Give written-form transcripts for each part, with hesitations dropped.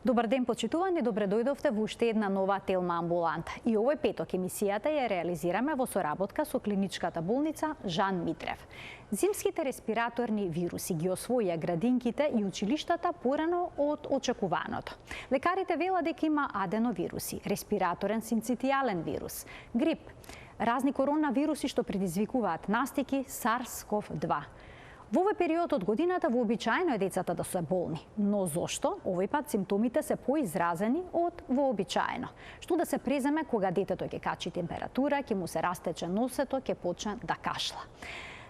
Добар ден, почитувани, добре дојдовте во уште една нова Телма амбуланта. И овој петок емисијата ја реализираме во соработка со клиничката болница Жан Митрев. Зимските респираторни вируси ги освоија градинките и училиштата порано од очекуваното. Лекарите велат дека има аденовируси, респираторен синцитијален вирус, грип, разни коронавируси што предизвикуваат настики, SARS-CoV-2. Во овој период од годината вообичаено е децата да се болни, но зошто овој пат симптомите се поизразени од вообичаено? Што да се преземе кога детето ќе качи температура, ќе му се растече носето, ќе почне да кашла?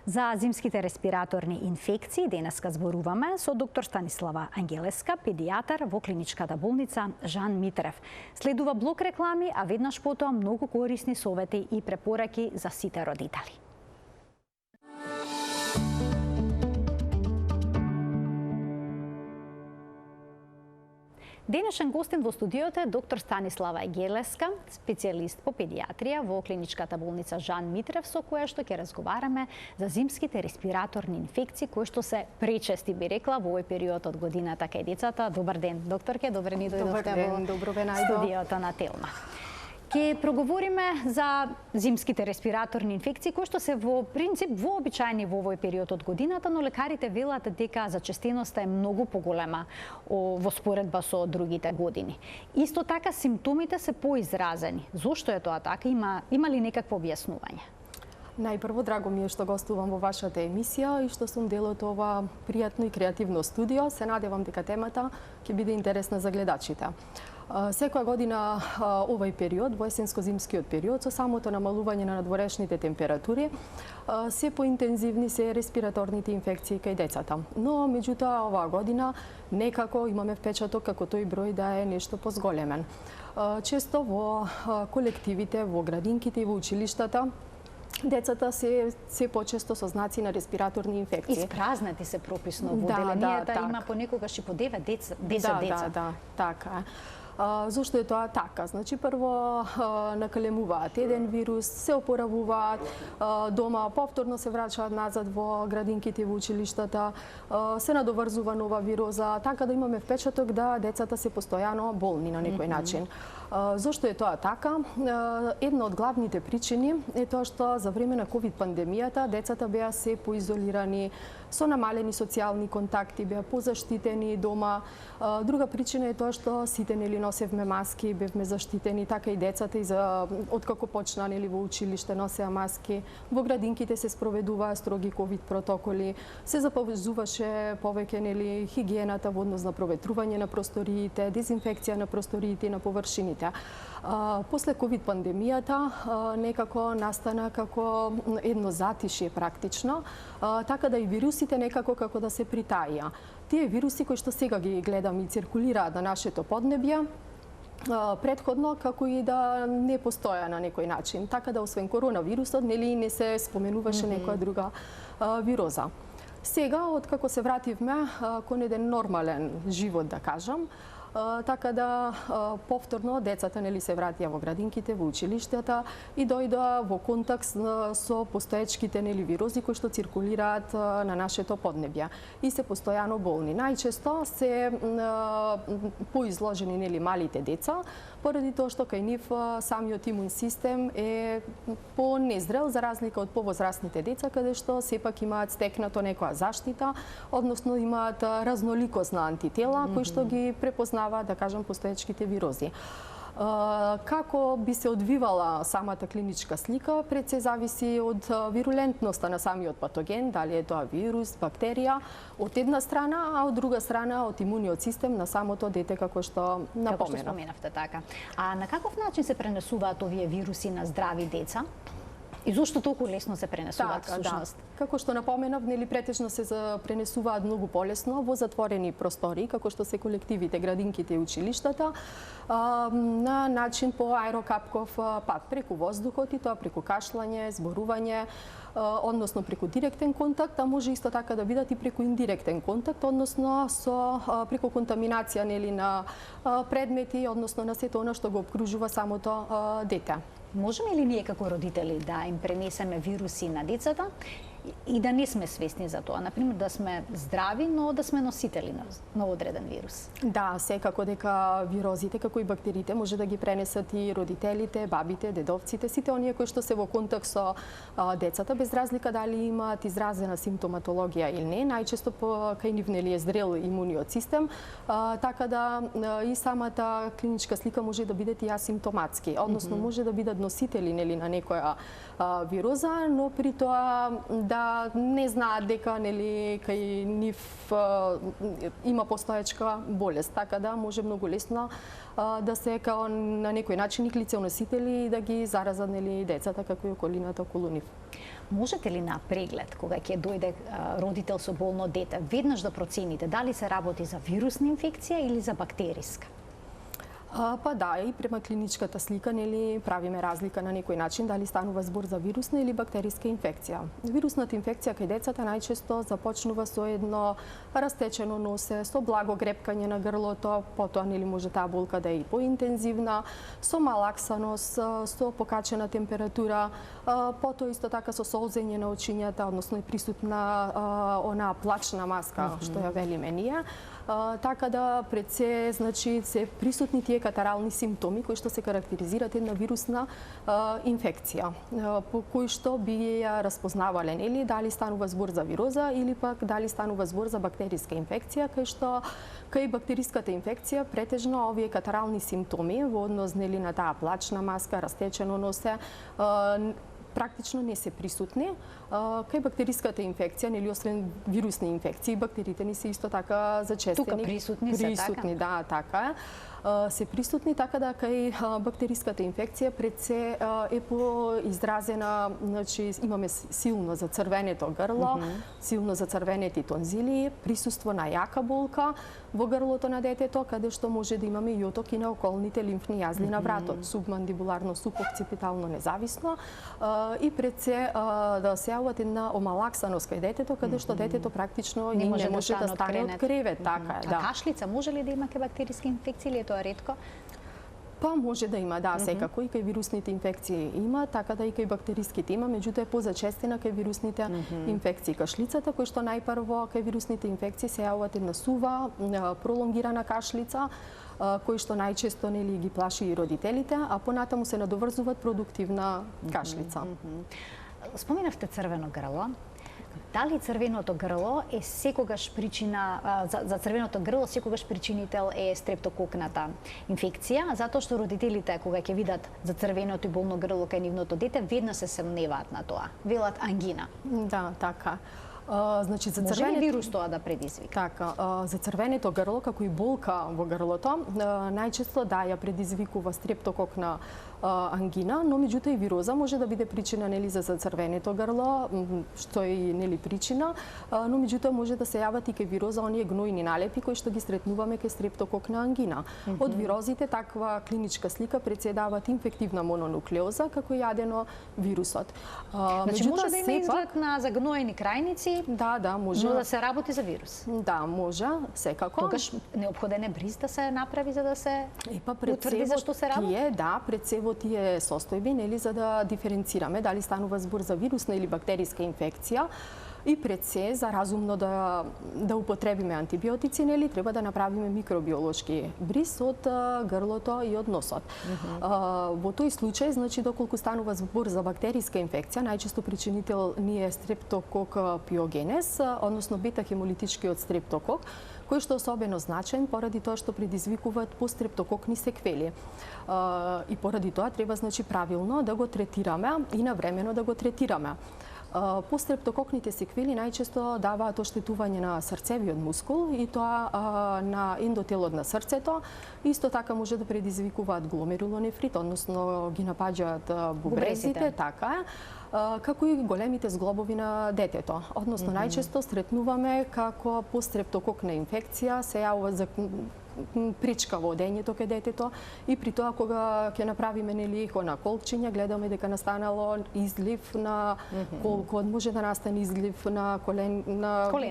За зимските респираторни инфекции денеска зборуваме со доктор Станислава Ангелеска, педијатар во клиничката болница Жан Митрев. Следува блок реклами, а веднаш потоа многу корисни совети и препораки за сите родители. Денешен гостин во студиото е доктор Станислава Ангелеска, специјалист по педијатрија во клиничката болница Жан Митрев, со која што ќе разговараме за зимските респираторни инфекции, кои што се пречести, би рекла, во овој период од годината кај децата. Добар ден, докторке, добре ни дојдовте во студиото на Телма. Ќе проговориме за зимските респираторни инфекции, кои што се во принцип вообичаени во овој период од годината, но лекарите велат дека зачестеноста е многу поголема во споредба со другите години. Исто така симптомите се поизразени. Зошто е тоа така? Има ли некакво објаснување? Најпрво, драго ми е што гостувам во вашата емисија и што сум дел од ова пријатно и креативно студио. Се надевам дека темата ќе биде интересна за гледачите. Секоја година овој период, во есенско-зимскиот период, со самото намалување на надворешните температури, се поинтензивни се респираторните инфекции кај децата. Но, меѓутоа, оваа година некако имаме впечаток како тој број да е нешто позголемен. Често во колективите, во градинките и во училиштата, децата се почесто со знаци на респираторни инфекции. Испразнати се прописно во одделенијата, има понекогаш и по 10 деца. Да, така. Зошто е тоа така? Значи, прво накалемуваат еден вирус, се опоравуваат, дома повторно се враќаат назад во градинките и во училиштата, се надоврзува нова вироза, така да имаме впечаток да децата се постојано болни на некој начин. Зошто е тоа така? Една од главните причини е тоа што за време на ковид пандемијата децата беа се поизолирани, со намалени социјални контакти, беа позаштитени дома. Друга причина е тоа што сите носевме маски, бевме заштитени, така и децата и откако почна во училиште носеа маски. Во градинките се спроведуваа строги ковид протоколи, се запазуваше повеќе хигиената во однос на проветрување на просториите, дезинфекција на просториите и на површините. После ковид пандемијата некако настана како едно затишје практично, така да и вирусите некако како да се притаија. Тие вируси кои што сега ги гледаме и циркулираат на нашето поднебје, предходно како и да не постоја на некој начин. Така да освен коронавирусот, не се споменуваше некоја друга вироза. Сега, откако се вративме кон еден нормален живот, да кажам, така да повторно децата се вратија во градинките, во училиштата и дојдоа во контакт со постоечките вирози кои што циркулираат на нашето поднебје и се постојано болни. Најчесто се поизложени малите деца, поради тоа што кај нив самиот имун систем е понезрел за разлика од повозрастните деца, каде што сепак имаат стекнато некоја заштита, односно имаат разноликост на антитела кои што ги препознаваат, да кажам, постоечките вирози. Како би се одвивала самата клиничка слика, пред се зависи од вирулентноста на самиот патоген, дали е тоа вирус, бактерија, од една страна, а од друга страна од имуниот систем на самото дете, како што напоменав. Како што споменавте, така. А на каков начин се пренесуваат овие вируси на здрави деца? И зошто толку лесно се пренесуваат всушност? Како што напоменав, претежно се пренесуваат многу полесно во затворени простори, како што се колективите, градинките и училиштата, на начин по аерокапков пат, преку воздухот и тоа преку кашлање, зборување, односно преку директен контакт, а може исто така да бидат и преку индиректен контакт, односно преку контаминација на предмети, односно на сето она што го обкружува самото дете. Можеме ли ние како родители да им пренесеме вируси на децата и да не сме свесни за тоа. Например, да сме здрави, но да сме носители на одреден вирус. Да, секако дека вирозите, како и бактериите, може да ги пренесат и родителите, бабите, дедовците, сите оние кои што се во контакт со децата, без разлика дали имаат изразена симптоматологија или не. Најчесто кај нив нели е зрел имуниот систем, така да и самата клиничка слика може да бидат и асимптоматски, односно може да бидат носители нели на некоја вироза, но при тоа да не знаат дека нели кај нив има постоечка болест, така да може многу лесно да се као на некој начин и клиценосители и да ги заразат нели децата како и околината околу нив. Можете ли на преглед, кога ќе дојде родител со болно дете, веднаш да процените дали се работи за вирусна инфекција или за бактериска? Па да, и према клиничката слика нели правиме разлика на некој начин дали станува збор за вирусна или бактериска инфекција. Вирусната инфекција кај децата најчесто започнува со едно растечено носе, со благо грепкање на грлото, потоа нели може таа болка да е и поинтензивна, со малаксаност, со покачена температура, потоа исто така со солзење на очињата, односно и присутна онаа плачна маска што ја велиме ние. Така да пред се, значи, се присутни тие катарални симптоми кои што се карактеризираат една вирусна инфекција, по кои што би ја распознавале, нели, дали станува збор за вироза или пак дали станува збор за бактериска инфекција, кај што кај бактериската инфекција претежно овие катарални симптоми во однос нели на таа плачна маска, растечено носе, практично не се присутни. Кај бактериската инфекција, нели освен вирусни инфекции, бактериите ни се исто така зачестени. Тука присутни се, така? Да, така е. Се присутни, така да кај бактериската инфекција пред се е поизразена, значи имаме силно зацрвенето грло, силно зацрвенети тонзили, присуство на јака болка во грлото на детето, каде што може да имаме и оток и на околните лимфни јазли на вратот, субмандибуларно, субокципитално независно, и пред се да се јават една омалаксаност кај детето, каде што детето практично не може да стане од кревет, така е, да. А кашлица може ли да има кај бактериски инфекции или е тоа ретко? Па може да има, да, секако и кај вирусните инфекции има, така да и кај бактериските има, меѓутоа е позачестена кај вирусните инфекции. Кашлицата, кој што најпрво кај вирусните инфекции се јавуваат една сува, пролонгирана кашлица, кој што најчесто нели ги плаши и родителите, а понатаму се надоврзуваат продуктивна кашлица. Споменавте црвено грло. Дали црвеното грло е секогаш причина за црвеното грло секогаш причинител е стрептококната инфекција, затоа што родителите кога ќе видат за црвеното и болно грло кај нивното дете, веднаш се сомневаат на тоа. Велат ангина. Да, така. Значи за може ли вирус тоа да предизвика? Така, за црвеното грло како и болка во грлото, најчесто да ја предизвикува стрептококна ангина, но меѓутоа и вироза може да биде причина нели за црвеното грло, што е нели причина, но меѓутоа може да се јават и кај вироза оние гнојни налепи кои што ги сретнуваме кај стрептококна ангина. Од вирозите таква клиничка слика председаваат инфективна мононуклеоза како и јадено вирусот. Значи може да има изглед на загноени крајници, да, може. Но да се работи за вирус. Да, може, секако. Тогаш неопходен е бриз да се направи за да се утврди за што се работи? Да, пред се во тие состојби, нели, за да диференцираме дали станува збор за вирусна или бактериска инфекција. И пред се, за разумно да употребиме антибиотици, нели, треба да направиме микробиолошки бриз од грлото и од носот. Во тој случај, значи, доколку станува збор за бактериска инфекција, најчесто причинител ни е стрептокок пиогенез, односно бета-хемолитичкиот стрептокок, кој што е особено значен поради тоа што предизвикуваат постстрептококни секвели. И поради тоа треба, значи, правилно да го третираме и навремено да го третираме. Постстрептококните секвели најчесто даваат оштетување на срцевиот мускул и тоа на ендотелот на срцето. Исто така може да предизвикуваат гломерулонефрит, односно ги напаѓаат бубрезите, така е, како и големите зглобови на детето. Односно најчесто сретнуваме како постстрептококна инфекција се јавува за причка во одењето кај детето и при тоа кога ќе направиме нели ехо на колчиња, гледаме дека настанало излив на колкот, може да настане излив на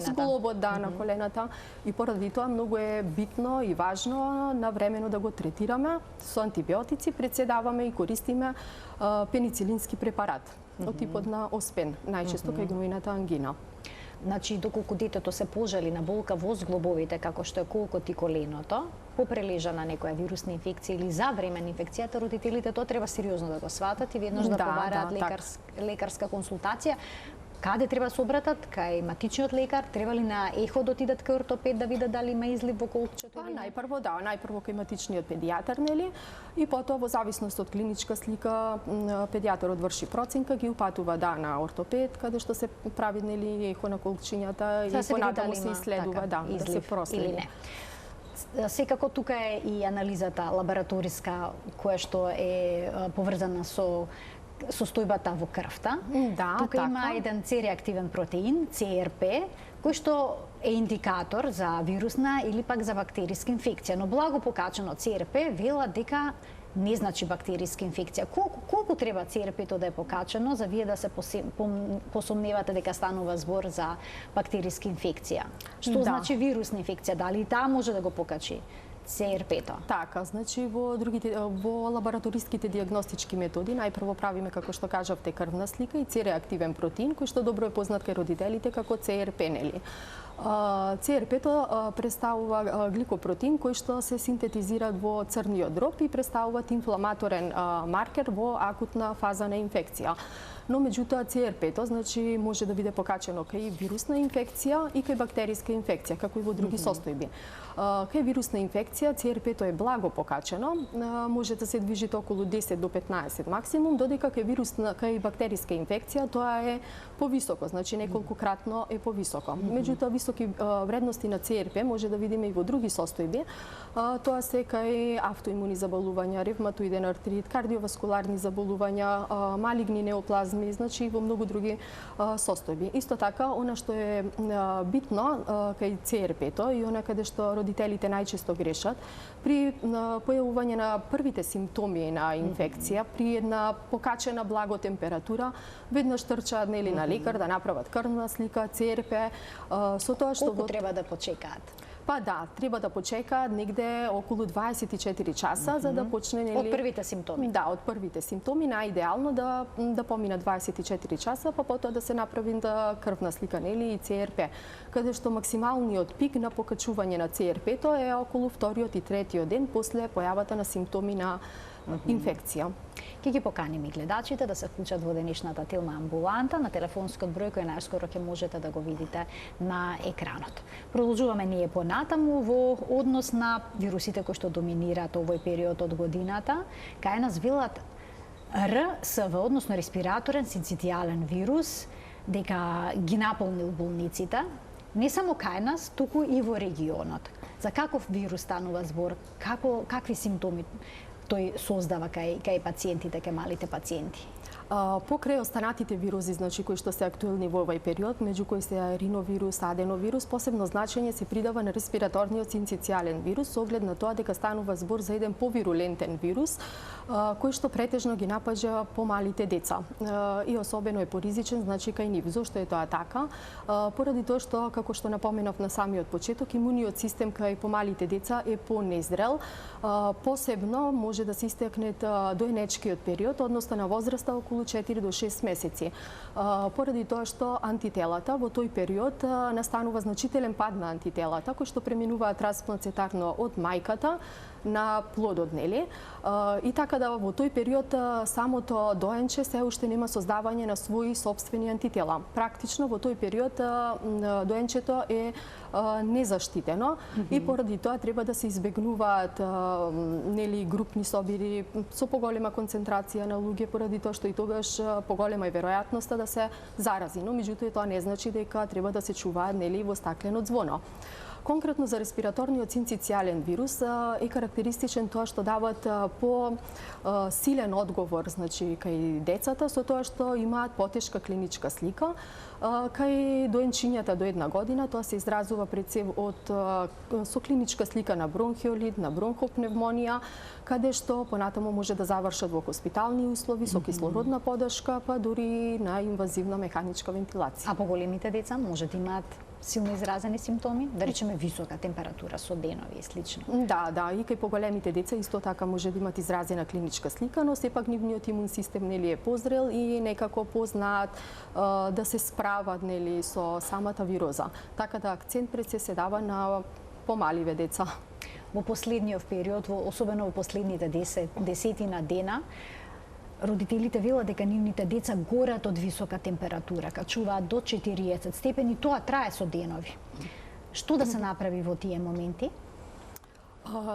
зглобот, да, на колената, и поради тоа многу е битно и важно навремено да го третираме со антибиотици, пред се даваме и користиме пеницилински препарат. од типот на оспен, најчесто кај гнојната ангина. Значи, доколку детето се пожали на болка во зглобовите, како што е колкот и коленото, по прележа на некоја вирусна инфекција или за време на инфекцијата, родителите тоа треба сериозно да го сватат и веднаш да побараат лекарска консултација. Каде треба да се обратат? Кај матичниот лекар? Треба ли на ехо да отидат кај ортопед да видат дали има излив во колчето? Најпрво кај матичниот педијатар, нели? И потоа во зависност од клиничка слика, педијатарот врши проценка, ги упатува на ортопед, каде што се прави, нели, ехо на колчињата и понатаму се иследува, да се проследи. Секако тука е и анализата лабораториска, која што е поврзана со состојбата во крвта. Тука има еден C-реактивен протеин, CRP, кој што е индикатор за вирусна или пак за бактериска инфекција, но благо покачено CRP вела дека не значи бактериска инфекција. Колку треба CRP-то да е покачено за вие да се посомневате дека станува збор за бактериска инфекција? Што значи вирусна инфекција? Дали и таа може да го покачи CRP-то? Така, значи во лабораториските диагностички методи најпрво правиме, како што кажавте, крвна слика и C-реактивен протеин, кој што добро е познат кај родителите како CRP, нели? CRP-то представува гликопротеин кој што се синтетизира во црниот дроб и представуваат инфламаторен маркер во акутна фаза на инфекција. Но меѓутоа CRP-то значи може да биде покачено кај вирусна инфекција и кај бактериска инфекција, како и во други состојби. Кај вирусна инфекција CRP-то е благо покачено, може да се движи околу 10 до 15 максимум, додека кај бактериска инфекција тоа е повисоко, значи неколкукратно е повисоко. Меѓутоа високи вредности на CRP може да видиме и во други состојби. Тоа се кај автоимуни заболувања, ревматоиден артрит, кардиоваскуларни заболувања, малигни неоплазми, значи и во многу други состојби. Исто така, она што е битно кај CRP-то и она каде што родителите најчесто грешат, при појавување на првите симптоми на инфекција, при една покачена благо температура, веднаш трчаат, нели, на лекар да направат крвна слика, CRP, со тоа што колку треба да почекаат? Па да, треба да почекаат негде околу 24 часа за да почне, нели, од првите симптоми. Да, од првите симптоми, најидеално да помина 24 часа, па потоа да се направи крвна слика, нели, и CRP, каде што максималниот пик на покачување на CRP-то е околу вториот и третиот ден после појавата на симптоми на инфекција. Ќе ги поканим и гледачите да се вклучат во денешната Телма амбуланта на телефонскиот број кој најскоро ќе можете да го видите на екранот. Продолжуваме ние понатаму во однос на вирусите кои што доминираат овој период од годината. Кај нас велат РСВ, односно респираторен синцитијален вирус, дека ги наполнил болниците, не само кај нас, туку и во регионот. За каков вирус станува збор? Какви симптоми тој создава кај пациентите, кај малите пациенти? Покрај останатите вируси, значи кои што се актуелни во овој период, меѓу кои се риновирус, аденовирус, посебно значење се придава на респираторниот синцитијален вирус со оглед на тоа дека станува збор за еден повирулентен вирус кој што претежно ги напаѓа помалите деца и особено е поризичен, значи кај нив. Зошто е тоа така? Поради тоа што, како што напоменав на самиот почеток, имуниот систем кај помалите деца е понезрел, посебно може да се истекне доенечкиот период, односно на возраста околу 4 до 6 месеци. Поради тоа што антителата во тој период настанува значителен пад на антителата, кои што преминуваат трансплацентарно од мајката на плодот, нели? И така да во тој период самото доенче се уште нема создавање на своји собствени антитела. Практично во тој период доенчето е незаштитено и поради тоа треба да се избегнуваат, нели, групни собири со поголема концентрација на луѓе, поради тоа што и тогаш поголема е веројатноста да се зарази. Но меѓутоа тоа не значи дека треба да се чуваат, нели, во стаклено ѕвоно. Конкретно за респираторниот синцитијален вирус е карактеристичен тоа што дават по силен одговор, значи кај децата, со тоа што имаат потешка клиничка слика. Кај доенчињата до 1 година тоа се изразува пред се со клиничка слика на бронхиолит, на бронхопневмонија, каде што понатаму може да завршат во хоспитални услови со кислородна подршка, па дури на инвазивна механичка вентилација. А поголемите деца може да имаат силно изразени симптоми, да речеме висока температура со денови и слично. Да, и кај поголемите деца исто така може да имат изразена клиничка слика, но сепак нивниот имун систем нели е позрел и некако познаат да се справат нели со самата вироза. Така да акцент пред се дава на помаливе деца. Во последниот период, особено во последните десетина дена, родителите велат дека нивните деца горат од висока температура, качуваат до 40 степени, тоа трае со денови. Што да се направи во тие моменти?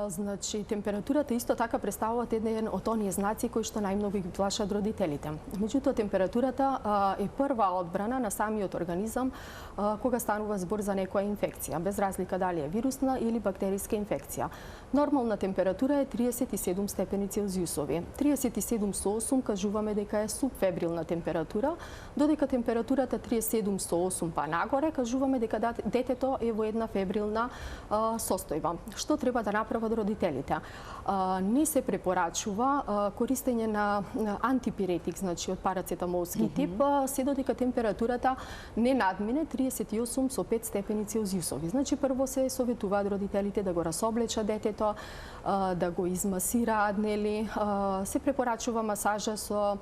Значи, температурата исто така представуваат еден од оние знаци кои што најмногу ги плашат родителите. Меѓутоа, температурата е прва одбрана на самиот организам кога станува збор за некоја инфекција, без разлика дали е вирусна или бактериска инфекција. Нормална температура е 37 степени Целзиусови. 37,8 кажуваме дека е субфебрилна температура, додека температурата 37,8 па нагоре кажуваме дека детето е во една фебрилна состојба. Што треба да направат родителите? Не се препорачува користење на антипиретик, значи од парацетамолски тип, се додека температурата не надмине 38,5 степени Целзиусови. Значи, прво се советуваат родителите да го расоблечат детето, да го измасираат, нели, се препорачува масажа со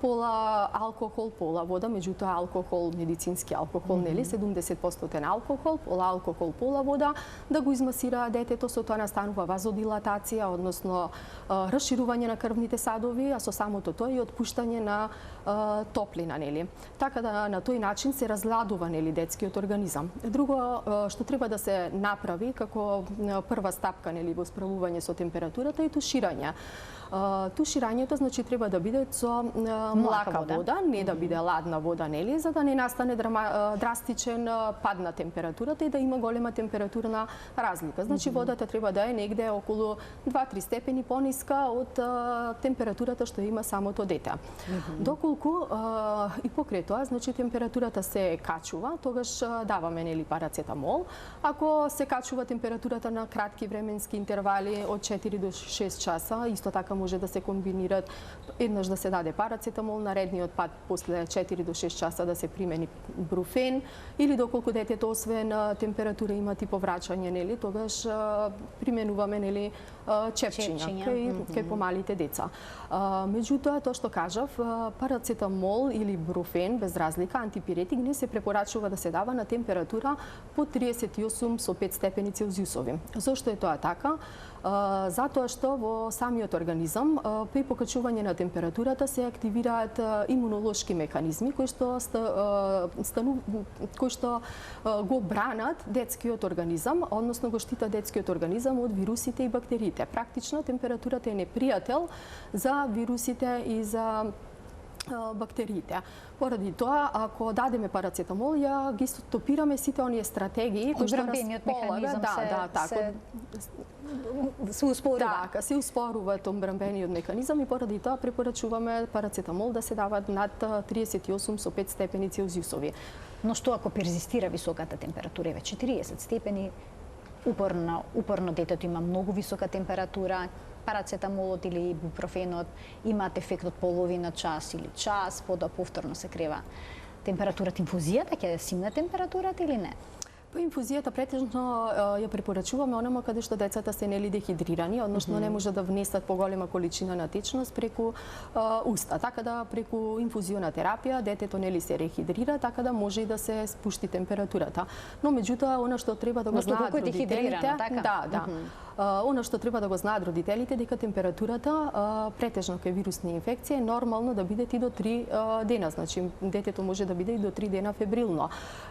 пола алкохол, пола вода, меѓутоа алкохол, медицински алкохол, нели, 70% алкохол, пола алкохол, пола вода, да го измасира детето, со тоа настанува вазодилатација, односно расширување на крвните садови, а со самото тоа и отпуштање на топлина, нели. Така да на тој начин се разладува, нели, детскиот организам. Друго што треба да се направи како прва стапка, нели, во справување со температурата е туширање. Туширањето, значи, треба да биде со млака вода, не да биде ладна вода, нели, за да не настане драстичен пад на температурата и да има голема температурна разлика. Значи, водата треба да е негде околу 2-3 степени пониска од температурата што има самото дете. Доколку и покрај тоа, значи, температурата се качува, тогаш даваме, нели, парацетамол. Ако се качува температурата на кратки временски интервали од 4 до 6 часа, исто така може да се комбинират, еднаш да се даде парацетамол, наредниот пат после 4 до 6 часа да се примени бруфен, или доколку детето освен температура има и повраќање, нели, тогаш применуваме, нели, чепчиња кај помалите деца. Меѓутоа, тоа што кажав, парацетамол или бруфен, без разлика, антипиретик, не се препорачува да се дава на температура под 38,5 степени Целзиусови. Зошто е тоа така? Затоа што во самиот организам при покачување на температурата се активираат имунолошки механизми кои што го бранат детскиот организам, односно го штитат детскиот организам од вирусите и бактериите. Практично температурата е непријател за вирусите и за бактериите. Поради тоа, ако дадеме парацетамол, ја ги стопираме сите оние стратегии кои што механизам се успорува. Така, се успорува тој брамбениот механизам и поради тоа препорачуваме парацетамол да се дават над 38,5 степени Целзиусови. Но што ако перзистира високата температура, еве 40 степени, упорно детето има многу висока температура, парацетамолот или ибупрофенот имаат ефект од половина час или час, повторно се крева температурата, инфузијата ќе симне температурата или не? По инфузијата претежно ја препорачуваме онама каде што децата се нели дехидрирани, односно не може да внесат поголема количина на течност преку уста. Така да преку инфузиона терапија детето нели се рехидрира, така да може и да се спушти температурата. Но меѓутоа она што треба да го знаат родителите, она што треба да го знаат родителите дека температурата претежно кај вирусни инфекции е нормално да биде и до 3 дена, значи детето може да биде и до 3 дена фебрилно.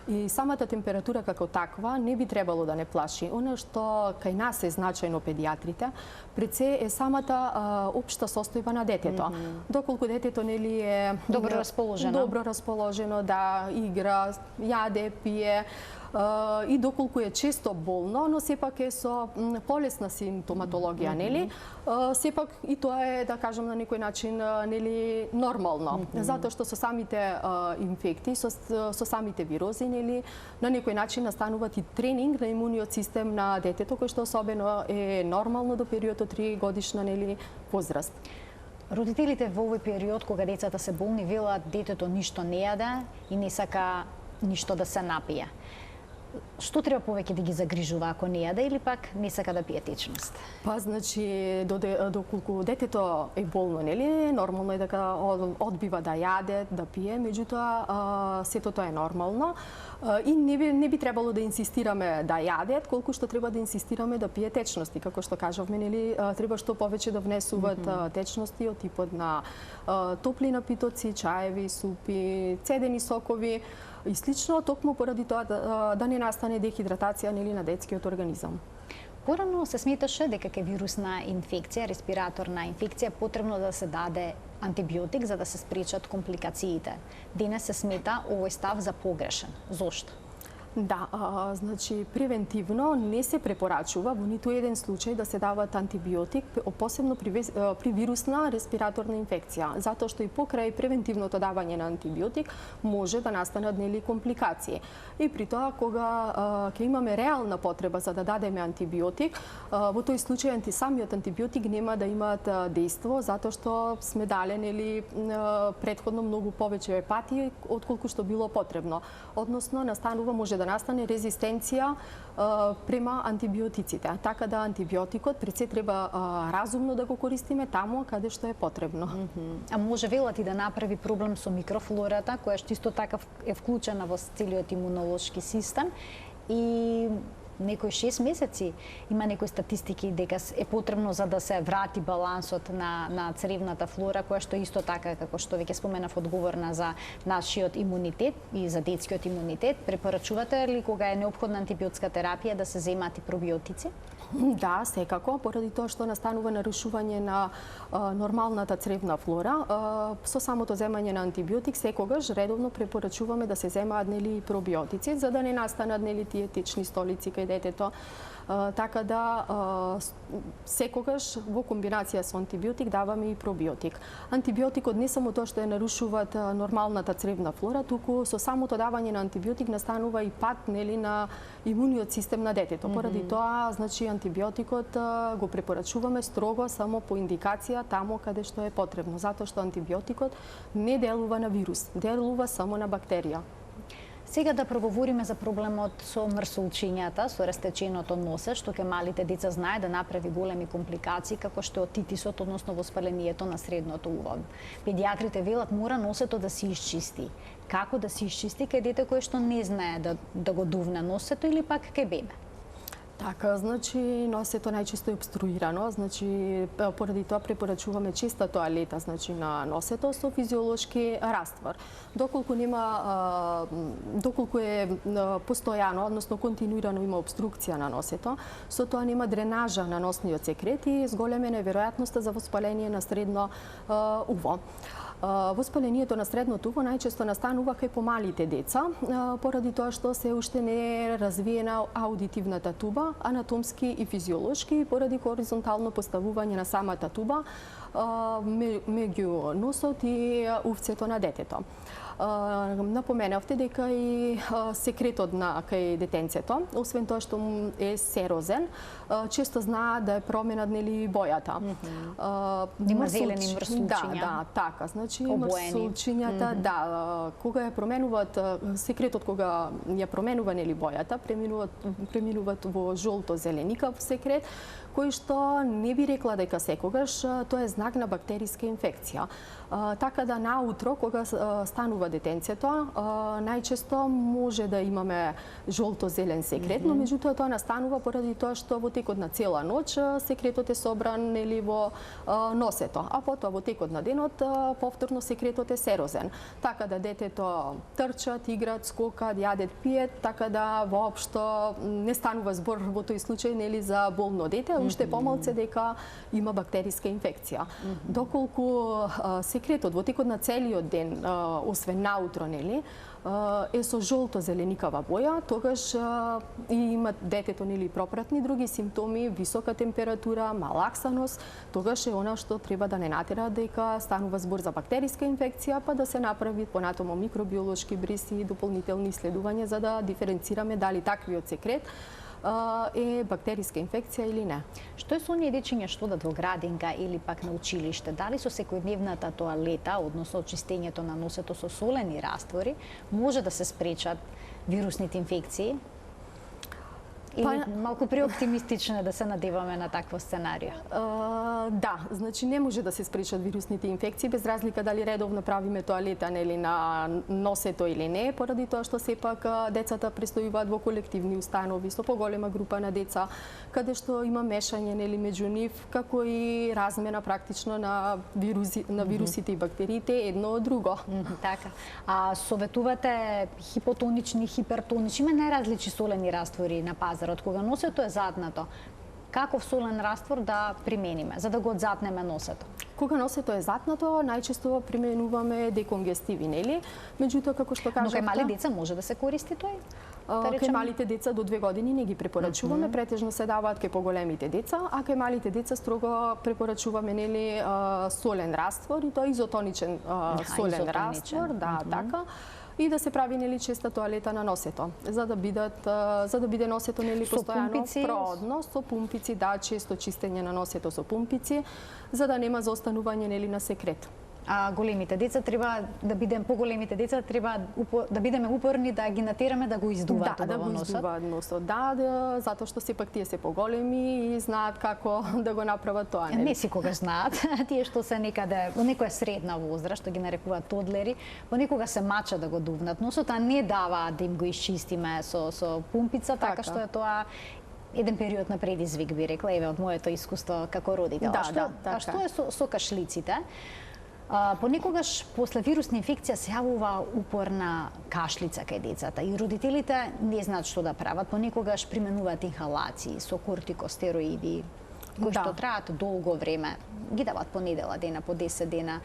И самата температура како таква не би требало да не плаши. Оно што кај нас е значајно педиатрите, пред се е самата општа состојба на детето. Доколку детето нели е добро расположено, да игра, јаде, пие, и доколку е често болно, но сепак е со полесна симптоматологија, нели? Сепак и тоа е, да кажам, на некој начин нели нормално, затоа што со самите инфекти, со самите вирози, нели, на некој начин настануваат и тренинг на имуниот систем на детето, кој што особено е нормално до период од 3 годишна, нели, возраст. Родителите во овој период кога децата се болни велат детето ништо не јаде и не сака ништо да се напие. Што треба повеќе да ги загрижува ако не јаде или пак не сака да пие течност? Па, значи, доколку детето е болно, нели, нормално е дека одбива да јаде, да пие, меѓутоа сето тоа е нормално и не би требало да инсистираме да јадат, колку што треба да инсистираме да пие течности, како што кажавме, нели, треба што повеќе да внесуваат течности од типот на топли напитоци, чаеви, супи, цедени сокови и слично, токму поради тоа да не настане дехидратација, нели, на детскиот организам. Порано се сметаше дека кај вирусна инфекција, респираторна инфекција, потребно да се даде антибиотик за да се спречат компликациите. Денес се смета овој став за погрешен. Зошто? Да, значи превентивно не се препорачува во ниту еден случај да се дават антибиотик, посебно при вирусна респираторна инфекција, затоа што и покрај превентивното давање на антибиотик може да настанат, нели, компликации. И при тоа кога ќе имаме реална потреба за да дадеме антибиотик, во тој случај самиот антибиотик нема да имаат дејство затоа што сме дале, нели, претходно многу повеќе пати отколку што било потребно. Односно може да настане резистенција према антибиотиците. Така да антибиотикот пред се треба разумно да го користиме таму каде што е потребно. А може велат и да направи проблем со микрофлората, која што исто така е вклучена во целиот имунолошки систем и некои 6 месеци има некои статистики дека е потребно за да се врати балансот на цревната флора, која што исто така, како што веќе споменав, одговорна за нашиот имунитет и за детскиот имунитет. Препорачувате ли кога е неопходна антибиотска терапија да се земат и пробиотици? Да, секако, поради тоа што настанува нарушување на нормалната цревна флора, со самото земање на антибиотик секогаш редовно препорачуваме да се земаат, нели, пробиотици за да не настанат, нели, тие течни столици кај детето. Така да секогаш во комбинација со антибиотик даваме и пробиотик. Антибиотикот не само тоа што ја нарушуваат нормалната цревна флора, туку со самото давање на антибиотик настанува и пат, нели, на имуниот систем на детето. Поради тоа, значи, антибиотикот го препорачуваме строго само по индикација таму каде што е потребно, затоа што антибиотикот не делува на вирус, делува само на бактерија. Сега да проговориме за проблемот со мрсолчињата, со растеченото носе, што ке малите деца знае да направи големи компликации, како што е отитисот, односно воспалението на средното уво. Педиатрите велат мора носето да се исчисти. Како да се исчисти кај дете кое што не знае да го дувне носето или пак кај бебе? Така, значи носето најчесто е обструирано, значи поради тоа препорачуваме честа тоалета, значи на носето со физиолошки раствор. Доколку е постојано, односно континуирано има обструкција на носето, со тоа нема дренажа на носниот секрет и зголемена е веројатноста за воспаление на средно уво. Воспалението на средното уво најчесто настанува кај помалите деца, поради тоа што се уште не е развиена аудитивната туба, анатомски и физиолошки, поради хоризонтално поставување на самата туба меѓу носот и увцето на детето. Напоменавте дека и секретот на кај детенцето, освен тоа што е серозен, често знаат да е променат, нели, бојата. Има зелени мрсулчиња. Да, така, значи мрсулчињата, да, кога ја променуваат секретот, кога ја променува, нели, бојата, преминуваат во жолто-зеленикав секрет, кој што не би рекла дека секогаш тоа е знак на бактериска инфекција. Така да наутро, кога станува детенцето, најчесто може да имаме жолто-зелен секрет, но меѓутоа тоа настанува поради тоа што во текот на цела ноќ секретот е собран, нели, во носето, а потоа во текот на денот повторно секретот е серозен. Така да детето трчат, играат, скокаат, јадат, пијат, така да воопшто не станува збор во тој случај, нели, за болно дете, уште помалце дека има бактериска инфекција. Доколку секретот во текот на целиот ден, освен наутро, нели, е со жолто-зеленикава боја, тогаш и има детето, нели, пропратни други симптоми, висока температура, малаксаност, тогаш е она што треба да не натера дека станува збор за бактериска инфекција, па да се направи понатаму микробиолошки бриси и дополнителни исследувања за да диференцираме дали таквиот секрет е бактериска инфекција или не. Што е со оние дечиња што одат во градинка или пак на училиште? Дали со секојдневната тоалета, односно очистењето на носето со солени раствори, може да се спречат вирусните инфекции? Или малку преоптимистично да се надеваме на такво сценарио? Да, значи не може да се спречат вирусните инфекции без разлика дали редовно правиме тоалета нели на носето или не, поради тоа што сепак децата престојуваат во колективни установи со поголема група на деца, каде што има мешање нели меѓу нив, како и размена практично на вирусите и бактериите едно од друго. Така. А советувате хипотонични, хипертонични, има најразлични солени раствори на пазарот, кога носето е заднато. Каков солен раствор да примениме, за да го одзатнеме носето? Кога носето е затнато, најчесто применуваме деконгестиви, нели? Меѓутоа, како што кажавте... Но кај мали деца може да се користи тој? Кај малите деца до 2 години не ги препорачуваме, претежно се даваат кај поголемите деца, а кај малите деца строго препорачуваме нели солен раствор, и тоа изотоничен солен раствор, да, така. И да се прави нели честа тоалета на носето, за да биде носето нели постојано продно со пумпици, да, често чистење на носето со пумпици, за да нема заостанување нели на секрет. А големите деца треба да бидеме поголемите деца треба да бидеме упорни да ги натераме да го издуваат во носот. Да, да го издуваат носот. Да, затоа што сепак тие се поголеми и знаат како да го направат тоа. Не секогаш знаат. Тие што се некаде во некоја средна возраст, што ги нарекуваат тодлери, понекога се мача да го дувнат носот, а не даваат да им го исчистиме со пумпица, така што е тоа еден период на предизвик, би рекла, еве од моето искуство како родител. А што е со кашлиците? Понекогаш после вирусна инфекција се јавува упорна кашлица кај децата и родителите не знаат што да прават. Понекогаш применуваат инхалации со кортикостероиди кои што траат долго време. Ги дават по недела дена, по 10 дена.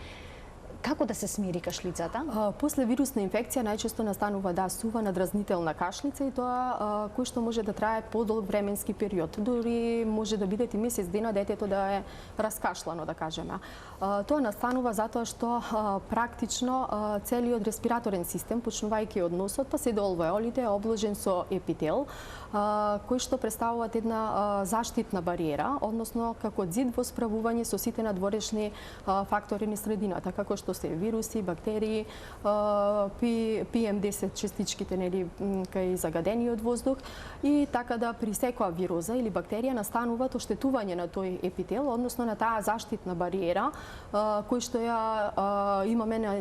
Како да се смири кашлицата? После вирусна инфекција најчесто настанува сува надразнителна кашлица и тоа кој што може да трае подолг временски период. Дури може да биде и месец дена детето да е раскашлано, да кажеме. Тоа настанува затоа што практично целиот респираторен систем, почнувајќи од носот, па се до алвеолите, е обложен со епител, кои што представуваат една заштитна бариера, односно како зид во справување со сите надворешни фактори на средината, како што се вируси, бактерии, PM10 частичките нели кај загадениот воздух, и така да при секоја вироза или бактерија настануваат оштетување на тој епител, односно на таа заштитна бариера кој што ја имаме на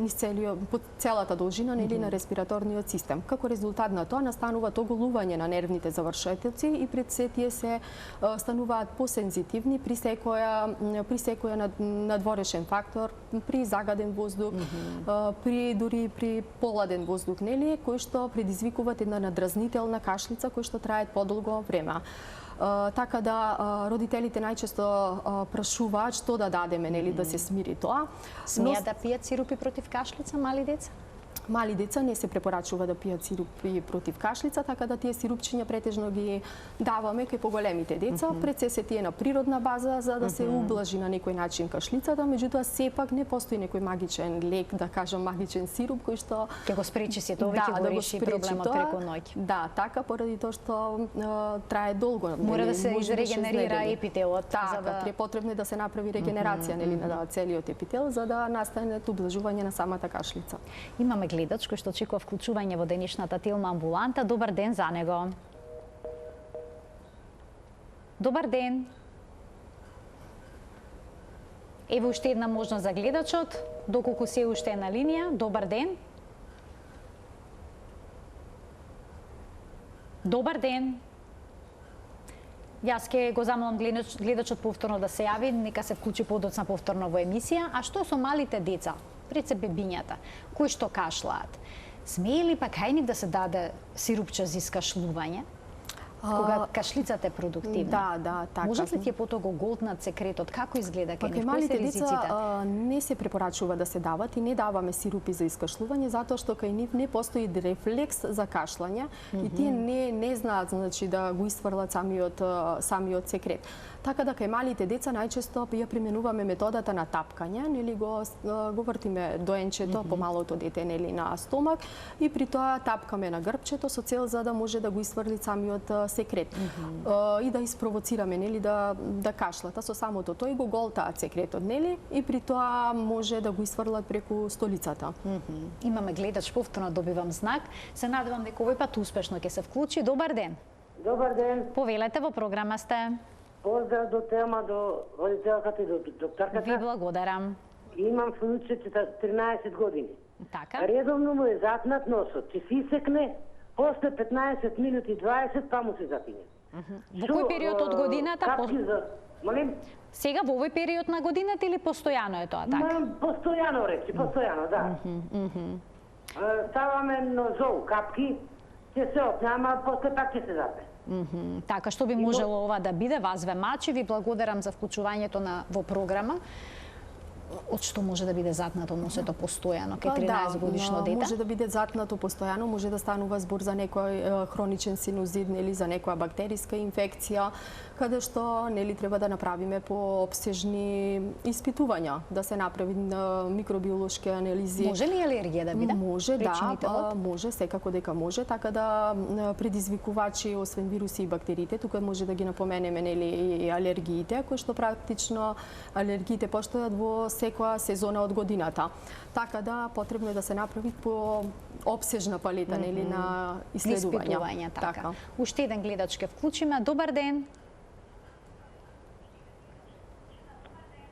по целата должина нели на респираторниот систем. Како резултат на тоа настанува оголување на нервните завршетоци и пред се тие се стануваат посензитивни при секоја надворешен фактор, при загаден воздух, дури при поладен воздух, нели, кој што предизвикуваат една надразнителна кашлица кој што трае подолго време. Така да родителите најчесто прашуваат што да дадеме нели да се смири тоа. Смеат да пијат сирупи против кашлица мали деца? Мали деца не се препорачува да пијат сирупи против кашлица, така да тие сирупчиња претежно ги даваме кај поголемите деца. Пред се тие на природна база за да се ублажи на некој начин кашлицата, меѓутоа сепак не постои некој магичен лек, да кажам магичен сируп кој што ќе го спречи сето ова, ќе го реши проблемот преку ноќ. Да, така поради тоа што трае долго. Мора да се изрегенерира епителот, за да е потребно да се направи регенерација нели на целиот епител за да настане ублажување на самата кашлица. Имаме гледач кој што очекува вклучување во денешната Телма амбуланта. Добар ден за него. Добар ден. Ево уште една можност за гледачот, доколку се уште е на линија. Добар ден. Добар ден. Јас ке го замолам гледачот повторно да се јави, нека се вклучи подоцна повторно во емисија. А што со малите деца? Пред се бебињата, кои што кашлаат. Смее ли пак кај нив да се даде сирупче за искашлување? Кога кашлицата е продуктивна. Да, така. Можат ли тие потоа го голтнат секретот? Како изгледа кај нив? Малите деца не се препорачува да се дават и не даваме сирупи за искашлување затоа што кај нив не постои рефлекс за кашлање и тие не знаат значи да го isfрлат самиот секрет. Така да кај малите деца најчесто ја применуваме методата на тапкање, нели го вртиме доенчето по малото дете нели на стомак и при тоа тапкаме на грбчето со цел за да може да го isfрли самиот секрет и да испровоцираме нели да кашлата со самото тој го голтаат секретот нели и при тоа може да го isfрлат преку столицата. Имаме гледач, повторно добивам знак. Се надевам дека овој пат успешно ќе се вклучи. Добар ден. Добар ден. Повелете, во програма сте. Поздрав до тема, до родителката и до Ви докторката. благодарам. Имам внуче 13 години. Така. Редовно му е затнат носот. Че се исекне, после 15 минути 20 па му се запине. Во кој период од годината? Капки за... Молим? Сега во овој период на годината или постојано е тоа така? Постојано речи, постојано, да. Ставаме нозол, капки, ќе се отнема, после пак ќе се запе. Така, што би можело ова да биде? Вас ве мачи, ви благодарам за вклучувањето во програма. Од што може да биде затнато носето постојано кај 13 годишно дете? Може да биде затнато постојано, може да станува збор за некој хроничен синузит или за некоја бактериска инфекција, каде што нели треба да направиме поопсежни испитувања, да се направи микробиолошки анализи. Може ли алергија да биде? Може, да, Причинителот? може, секако дека може, така да предизвикувачи освен вируси и бактериите, тука може да ги напоменеме нели и алергиите, кои што практично алергиите постојат во секоја сезона од годината. Така да потребно е да се направи по опсежна палета нели на иследувања. Испитувања, така. Уште еден гледач ке вклучиме. Добар ден.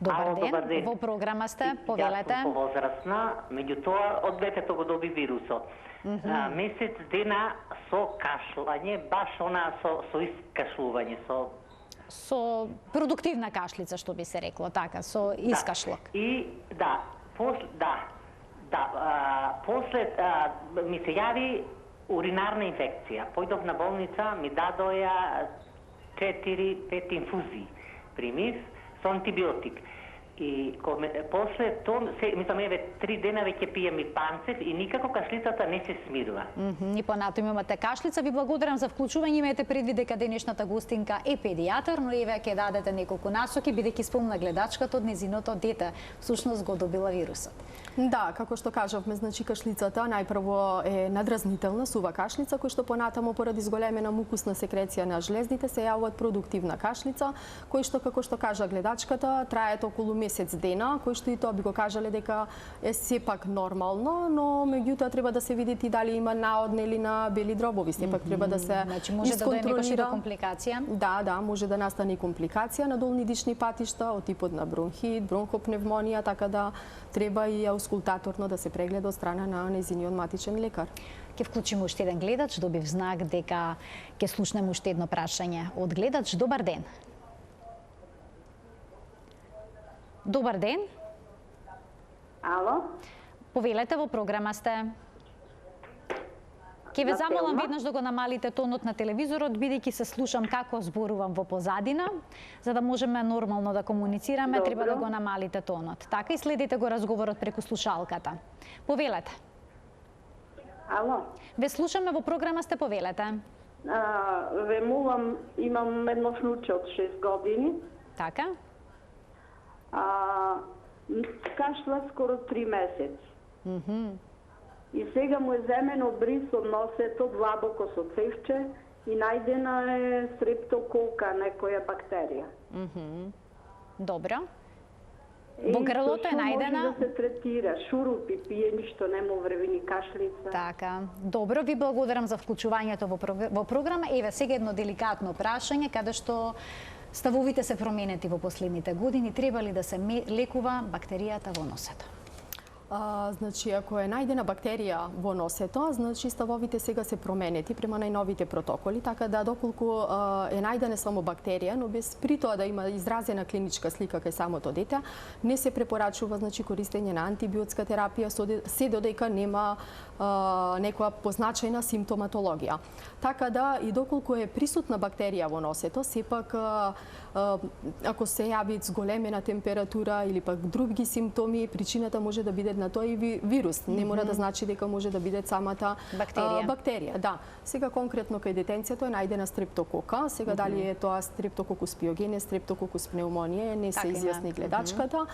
Ало, добар ден. Во програма сте, повелете. Јас сум повозрастна, меѓутоа од детето го доби вирусот. Месец дена со кашлање, баш она со искашлување, Со продуктивна кашлица, што би се рекло, така, со искашлок. И после ми се јави уринарна инфекција. Појдов на болница, ми дадоја 4-5 инфузии. Примив со антибиотик. И после тоа, мислам, 3 дена веќе пием и панцев и никако кашлицата не се смирува. И понатаму имате кашлица. Ви благодарам за вклучување. Имајте предвид дека денешната гостинка е педијатар, но еве ќе дадете неколку насоки, бидејќи спомна гледачката од незиното дете. Всушност го добила вирусот. Да, како што кажавме, значи кашлицата најпрво е надразнителна, сува кашлица, кој што понатаму поради зголемена мукусна секреција на жлездите се јавуваат продуктивна кашлица, кој што, како што кажа гледачката, трајат околу месец дена, кој што и тоа би го кажале дека е сепак нормално, но меѓутоа треба да се види дали има наод или на бели дробови, сепак треба да се Значи може да дојде некоја до компликација? Да, може да настане компликација на долни дишни патишта од типот на бронхит, бронхопневмонија, така да треба и аускултаторно да се прегледа од страна на незиниот матичен лекар. Ќе вклучиме уште еден гледач, добив знак дека ќе слушнеме уште едно прашање од гледач. Добар ден. Добар ден. Ало? Повелете, во програма сте. Ќе ве замолам веднаш да го намалите тонот на телевизорот, бидејќи се слушам како зборувам во позадина, за да можеме нормално да комуницираме, треба да го намалите тонот. Така и следите го разговорот преку слушалката. Повелете. Ало? Ве слушаме, во програма сте, повелете. Ве молам, имам едно внуче од 6 години. Така? Кашла скоро 3 месеци. И сега му е земено бриз од носето, длабоко со цевче и најдена е стрептокока, некоја бактерија. Добро. Во грлото е најдена? Може да се третира, шурупи, пие, ништо не му вреви ни кашлица. Така. Добро, ви благодарам за вклучувањето во програма. Еве сега едно деликатно прашање, каде што ставовите се променети во последните години. Треба ли да се лекува бактеријата во носето? Значи, ако е најдена бактерија во носето, значи ставовите сега се променети према најновите протоколи, така да доколку е најдена само бактерија, но без при тоа да има изразена клиничка слика кај самото дете, не се препорачува значи користење на антибиотска терапија се додека нема некоја позначајна симптоматологија. Така да и доколку е присутна бактерија во носето, сепак ако се јави зголемена температура или пак други симптоми, причината може да биде на тој вирус. Не мора да значи дека може да биде самата бактерија. Да. Сега конкретно кај детенцето е најдена стрептокока. Сега дали е тоа стрептококус пиогенес, стрептококус пнеумонија, не се изјасни гледачката.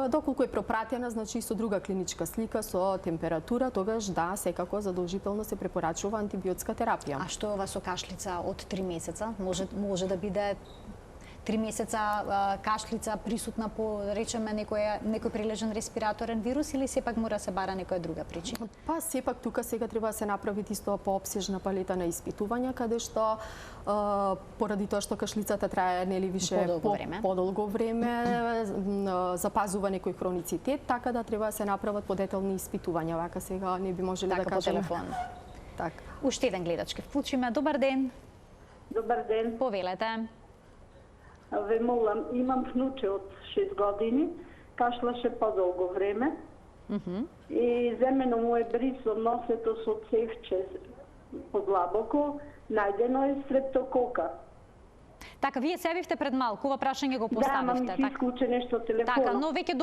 Доколку е пропратена, значи со друга клиничка слика, со температура, тогаш да, секако задолжително се препорачува антибиотска терапија. А што е ова со кашлица од 3 месеца? Може да биде 3 месеца кашлица присутна по, речеме, некој прилежен респираторен вирус или сепак мора се бара некоја друга причина? Па сепак тука сега треба да се направи исто поопсежна палета на испитувања, каде што поради тоа што кашлицата трае нели више подолго време, запазува некој хроницитет, така да треба да се направат подетелни испитувања. Вака сега не би можеле да кажеме. По телефон. Така. Уште еден гледач ке вклучиме. Добар ден. Добар ден. Повелете. Ве молам, имам внуче од 6 години, кашлаше подолго време и земено му е брисо носето со цевче подлабоко, најдено е стрептокока. Така, вие се явивте пред малку, ова прашање го Да, поставивте. ама ми исклуче нешто телефонот. Така, но веќе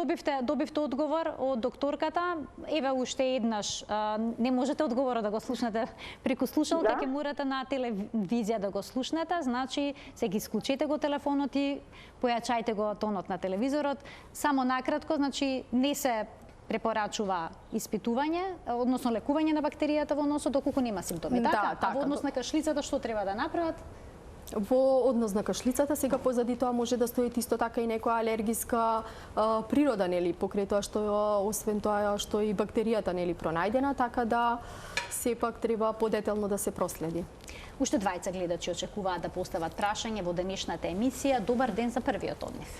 добивте одговор од докторката. Еве уште еднаш, не можете одговорот да го слушнете преку слушалка, ќе морате на телевизија да го слушнете, значи се ги исклучете го телефонот и појачајте го тонот на телевизорот. Само накратко, значи не се препорачува испитување, односно лекување на бактеријата во носот доколку нема симптоми. Така, а во однос на кашлицата што треба да направат? Во однос на кашлицата, сега позади тоа може да стои исто така и некоја алергиска природа, нели, покрај тоа што освен тоа што и бактеријата нели пронајдена, така да сепак треба подетелно да се проследи. Уште двајца гледачи очекуваат да постават прашање во денешната емисија. Добар ден за првиот од нив.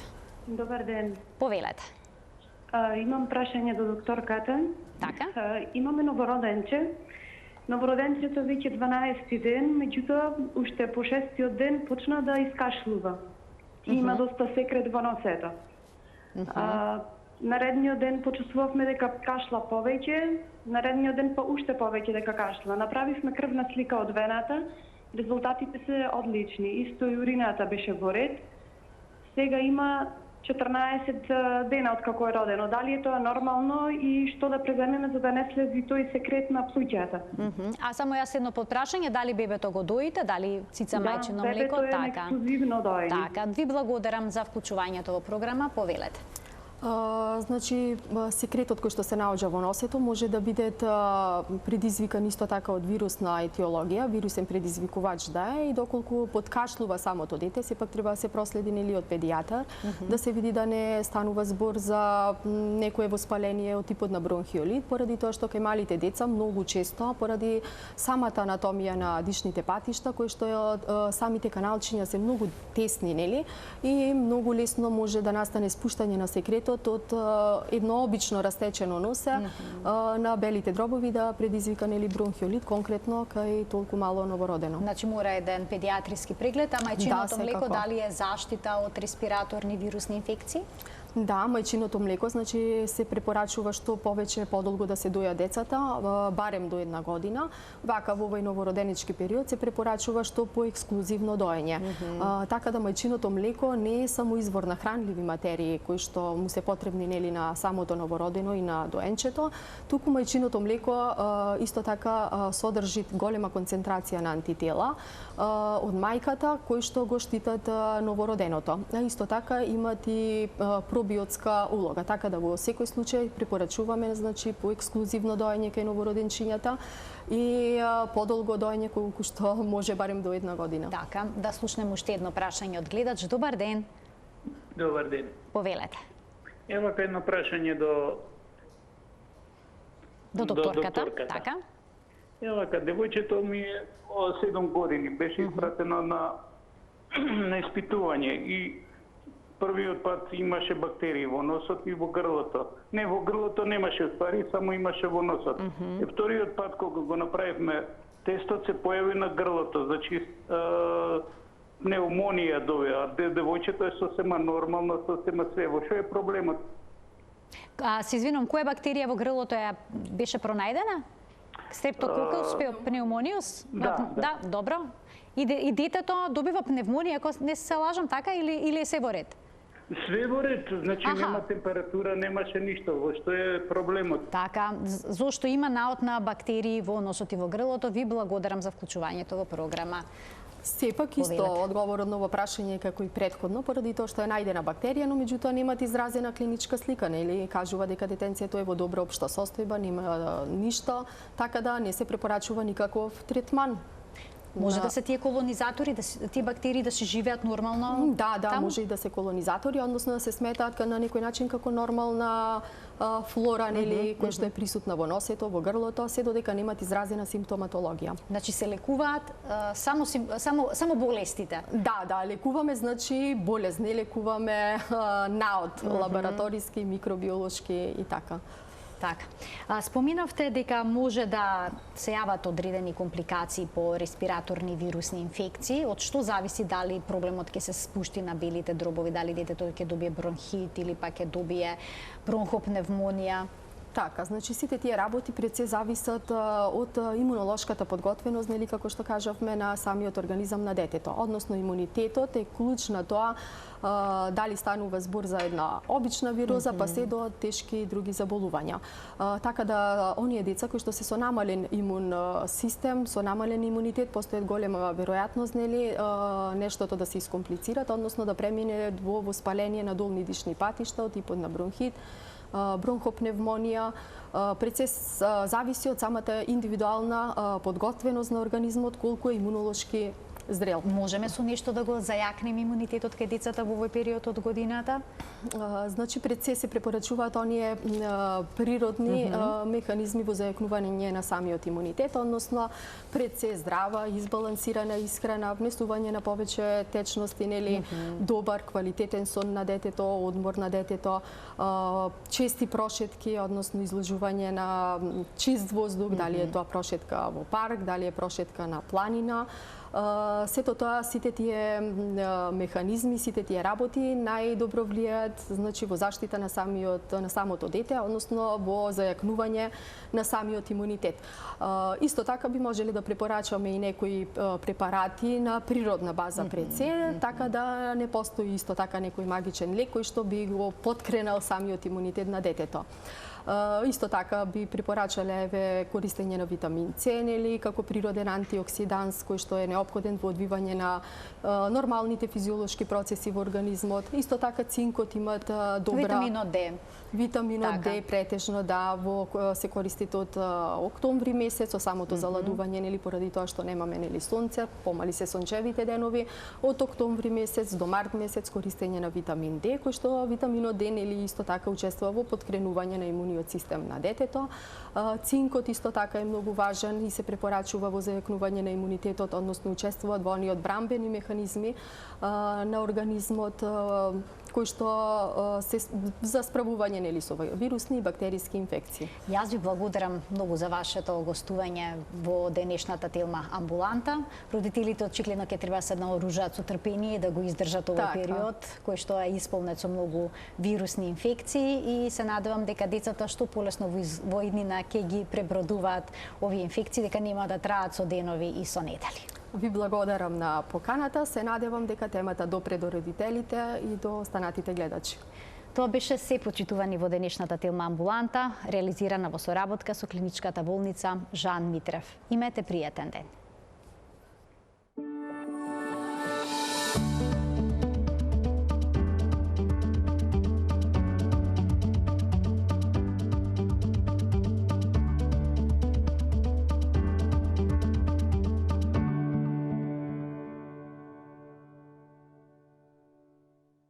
Добар ден. Повелете. Имам прашање до докторката. Така. Имаме новороденче. Новороденцето веќе 12-ти ден, меѓутоа уште по 6-тиот ден почна да искашлува. И има доста секрет во носето. Наредниот ден почувствувавме дека кашла повеќе, наредниот ден па уште повеќе дека кашла. Направивме крвна слика од вената, резултатите се одлични. Исто и урината беше во ред. Сега има 14 дена од како е родено. Дали е тоа нормално и што да преземеме за да не слези тој секрет на плуќата? А само јас едно подпрашање, дали бебето го доите, дали цица мајчино млеко? Да, бебето е ексклузивно доење. Така, ви благодарам за вклучувањето во програма. Повелете. Значи, секретот кој што се наоѓа во носето може да биде предизвикан исто така од вирусна етиологија, вирусен предизвикувач да е, и доколку подкашлува самото дете, сепак треба да се проследи нели од педијатар, да се види да не станува збор за некое воспаление од типот на бронхиолит, поради тоа што кај малите деца многу често, поради самата анатомија на дишните патишта, кои што самите каналчиња се многу тесни, нели, и многу лесно може да настане спуштање на секретот од едно обично растечено носе на белите дробови да предизвика нели бронхиолит, конкретно кај толку мало новородено. Значи мора еден педиатрски преглед, а мајчиното млеко дали е заштита од респираторни вирусни инфекции? Да, мајчиното млеко, значи се препорачува што повеќе подолго да се доја децата, барем до 1 година. Вака во овој новороденички период се препорачува што поексклузивно доење. Така да мајчиното млеко не е само извор на хранливи материи кои што му се потребни нели на самото новородено и на доенчето, туку мајчиното млеко исто така содржи голема концентрација на антитела од мајката кои што го штитат новороденото. А исто така имат и пробиотска улога, така да во секој случај препорачуваме значи по ексклузивно доење кај новороденчињата и подолго доење колку што може барем до 1 година. Така, да слушнеме уште едно прашање од гледач. Добар ден. Добар ден. Повелете. Ево едно прашање до докторката. Така. Ево девојчето ми е 7 години, беше испратено на испитување и првиот пат имаше бактерии во носот и во грлото. Не, во грлото немаше ствари, само имаше во носот. И вториот пат кога го направивме тестот се појави на грлото, значи пневмонија добива. Девојчето е сосема нормално, сосема све. Во што е проблемот? Се извинувам, која бактерија во грлото беше пронајдена? Стрептококус пневмониус? Да, добро. И детето добива пневмонија, ако не се лажам, така или е се во ред? Све во ред, значи нема температура, немаше ништо. Во што е проблемот? Така, зошто има наот на бактерии во носот и во грлото, ви благодарам за вклучувањето во програма. Сепак исто одговорот на ова прашање како и претходно, поради тоа што е најдена бактерија, но меѓутоа немат изразена клиничка слика, нели? Кажува дека детенцето е во добра општа состојба, нема ништо, така да не се препорачува никаков третман. Може да се тие колонизатори, тие бактерии да се живеат нормално? Да, може и да се колонизатори, односно да се сметаат на некој начин како нормална флора, нели, која што е присутна во носето, во грлото, се додека немат изразена симптоматологија. Значи се лекуваат само болестите? Да, лекуваме, значи болест, не лекуваме наод, лабораториски, микробиолошки и така. Така. Споминавте дека може да се јават одредени компликации по респираторни вирусни инфекции. Од што зависи дали проблемот ќе се спушти на белите дробови, дали детето ќе добие бронхит или пак ќе добие бронхопневмонија? Така, значи сите тие работи пред се зависат од имунолошката подготвеност, нели како што кажавме, на самиот организам на детето. Односно имунитетот е клуч на тоа дали станува збор за една обична вироза, па се до тешки други заболувања. Така да оние деца кои што се со намален имун систем, со намален имунитет, постои голема веројатност, нели, нештото да се искомплицират, односно да премине во воспаление на долни дишни патишта од типот на бронхит, бронхопневмонија. Процес зависи од самата индивидуална подготвеност на организмот, колку е имунолошки зрел. Можеме со нешто да го зајакнеме имунитетот кај децата во овој период од годината? Значи пред се препорачуваат оние природни механизми во зајакнување на самиот имунитет, односно пред се здрава, избалансирана исхрана, внесување на повеќе течности, нели, добар квалитетен сон на детето, одмор на детето, чести прошетки, односно изложување на чист воздух, дали е тоа прошетка во парк, дали е прошетка на планина. Сето тоа, сите тие механизми, сите тие работи најдобро влијаат, значи, во заштита на самото дете, односно во зајакнување на самиот имунитет. Исто така би можеле да препорачаме и некои препарати на природна база пред се, така да не постои исто така некој магичен лек кој што би го поткренал самиот имунитет на детето. Исто така би препорачале користење на витамин С, нели, како природен антиоксиданс кој што е неопходен во одвивање на нормалните физиолошки процеси во организмот. Исто така цинкот имат добра... Витаминот Д. Витаминот Д претежно, да, се користите од октомври месец, со самото заладување, нели, поради тоа што немаме, нели, сонце, помали се сончевите денови, од октомври месец до март месец користење на витамин Д, кој што витаминот Д, нели, исто така учествува во поткренување на имуниот систем на детето. Цинкот исто така е многу важен и се препорачува во зајакнување на имунитетот, односно учествуваат во ониот брамбени механизми на организмот кои што се за справување, нели, со вирусни и бактериски инфекции. Јас ви благодарам многу за вашето гостување во денешната Телма амбуланта. Родителите очигледно ќе треба да се наоружат со трпение да го издржат овој период кој што е исполнет со многу вирусни инфекции и се надевам дека децата што полесно во иднина ќе ги пребродуваат овие инфекции, дека нема да траат со денови и со недели. Ви благодарам на поканата, се надевам дека темата допре до родителите и до останатите гледачи. Тоа беше се, почитувани, во денешната Телма амбуланта, реализирана во соработка со клиничката болница Жан Митрев. Имете пријатен ден.